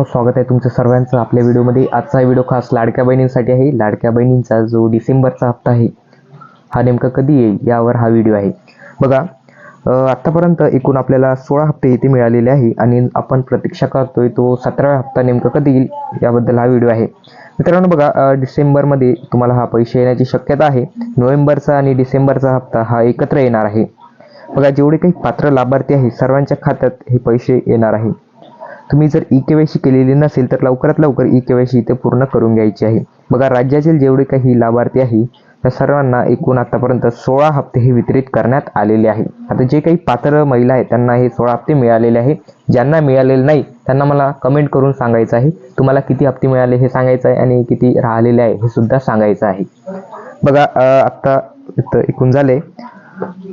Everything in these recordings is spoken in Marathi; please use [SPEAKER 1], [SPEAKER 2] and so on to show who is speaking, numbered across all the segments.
[SPEAKER 1] मित्रांनो, स्वागत आहे तुमचं सर्वांचं आपल्या व्हिडिओमध्ये। आजचा हा व्हिडिओ खास लाडक्या बहिणींसाठी आहे। लाडक्या बहिणींचा जो डिसेंबरचा हप्ता आहे हा नेमका कधी येईल यावर हा व्हिडिओ आहे। बघा, आतापर्यंत एकूण आपल्याला 16 हप्ते इथे मिळालेले आहे आणि आपण प्रतीक्षा करतोय तो 17वा हप्ता नेमका कधी येईल याबद्दल हा व्हिडिओ आहे। मित्रांनो बघा, डिसेंबरमध्ये तुम्हाला हा पैसे येण्याची शक्यता आहे। नोव्हेंबरचा आणि डिसेंबरचा हप्ता हा एकत्र येणार आहे। बघा, जेवढे काही पात्र लाभार्थी आहे सर्वांच्या खात्यात हे पैसे येणार आहे। तुम्ही जर ई-केवायसी केलेली नसेल तर लवकरात लवकर ई-केवायसी इथे पूर्ण करून घ्यायची आहे। बघा, राज्यातील जेवढे काही लाभार्थी आहे त्या सर्वांना एकूण आतापर्यंत 16 हप्ते हे वितरित करण्यात आलेले आहे। आता जे काही पात्र महिला आहेत त्यांना हे 16 हप्ते मिळालेले आहे। ज्यांना मिळालेले नाही त्यांना मला कमेंट करून सांगायचं आहे, तुम्हाला किती हप्ते मिळाले हे सांगायचं आहे आणि किती राहिलेले आहे हे सुद्धा सांगायचं आहे। बघा, आता इथं एकूण झाले।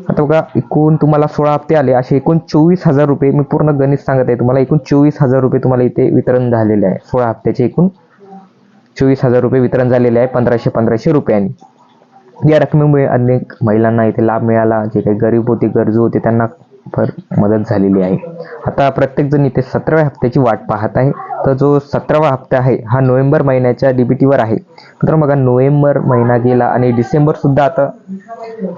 [SPEAKER 1] आता बघा, एकूण तुम्हाला 16 हप्ते आले, असे एकूण 24,000 रुपये, मी पूर्ण गणित सांगत आहे तुम्हाला, एकूण 24,000 रुपये तुम्हाला इथे वितरण झालेले आहे। 16 हप्त्याचे एकूण 24,000 रुपये वितरण झालेले आहे 1500 रुपयांनी। या रकमेमुळे अनेक महिलांना इथे लाभ मिळाला। जे काही गरीब होते, गरजू होते त्यांना फार मदत झालेली आहे। आता प्रत्येक जण इथे 17व्या हप्त्याची वाट पाहत आहे। तर जो 17वा हप्ता आहे हा नोव्हेंबर महिन्याच्या डीबीटीवर आहे। मित्रांनो बघा, नोव्हेंबर महिना गेला आणि डिसेंबर सुद्धा आता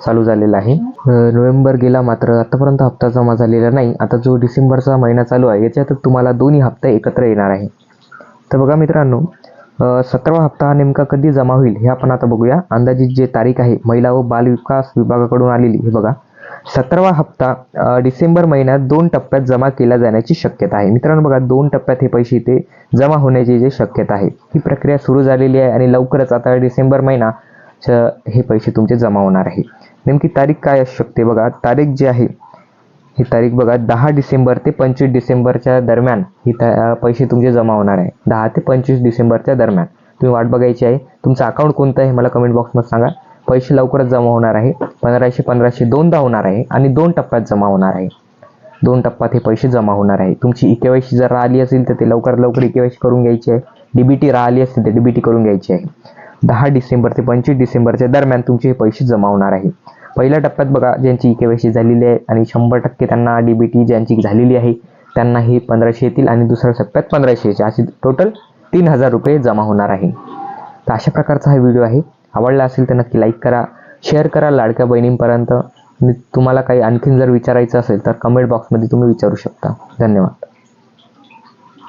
[SPEAKER 1] चालू झालेला आहे। नोव्हेंबर गेला मात्र आतापर्यंत हप्ता जमा झालेला नाही। आता जो डिसेंबरचा महिना चालू आहे याच्यात तुम्हाला दोन्ही हप्ते एकत्र येणार आहे। तर बघा मित्रांनो, 17वा हप्ता हा नेमका कधी जमा होईल हे आपण आता बघूया। अंदाजित जे तारीख आहे महिला व बाल विकास विभागाकडून आलेली, हे बघा, 17वा हप्ता डिसेंबर महिन्यात 2 टप्प्यात जमा केला जाण्याची शक्यता आहे। मित्रांनो बघा, 2 टप्प्यात हे पैसे इथे जमा होण्याची जी शक्यता आहे ही प्रक्रिया सुरू झालेली आहे आणि लवकरच आता डिसेंबर महिना हे पैसे तुमचे जमा होणार आहे। नेमकी तारीख काय असू शकते? बघा, तारीख जी आहे ही तारीख बघा 10 डिसेंबर ते 25 डिसेंबरच्या दरम्यान ही पैसे तुमचे जमा होणार आहे। 10 ते 25 डिसेंबरच्या दरम्यान तुम्ही वाट बघायची आहे। तुमचं अकाउंट कोणतं आहे मला कमेंट बॉक्समध्ये सांगा। पैसे लवकरच जमा होणार आहे। 1500 दोनदा होणार आहे आणि 2 टप्प्यात जमा होणार आहे। 2 टप्प्यात हे पैसे जमा होणार आहे। तुमची ई-केवायसी जर राहिली असेल तर ते लवकरात लवकर ई-केवायसी करून घ्यायची आहे। डीबीटी राहिली असेल तर डीबीटी करून घ्यायची आहे। 10 डिसेंबर ते 25 डिसेंबरच्या दरम्यान तुमचे हे पैसे जमा होणार आहे। पहिल्या टप्प्यात बघा, ज्यांची ई-केवायसी झालेली आहे आणि 100% त्यांना डीबीटी ज्यांची झालेली आहे त्यांना हे 1500 येतील आणि दुसऱ्या टप्प्यात 1500, असे टोटल 3000 रुपये जमा होणार आहे। तर अशा प्रकारचा हा व्हिडिओ आहे। आवडला असेल तर नक्की लाईक करा, शेअर करा लाडक्या बहिणींपर्यंत। तुम्हाला काही आणखीन जर विचारायचं असेल तर कमेंट बॉक्समध्ये तुम्ही विचारू शकता। धन्यवाद।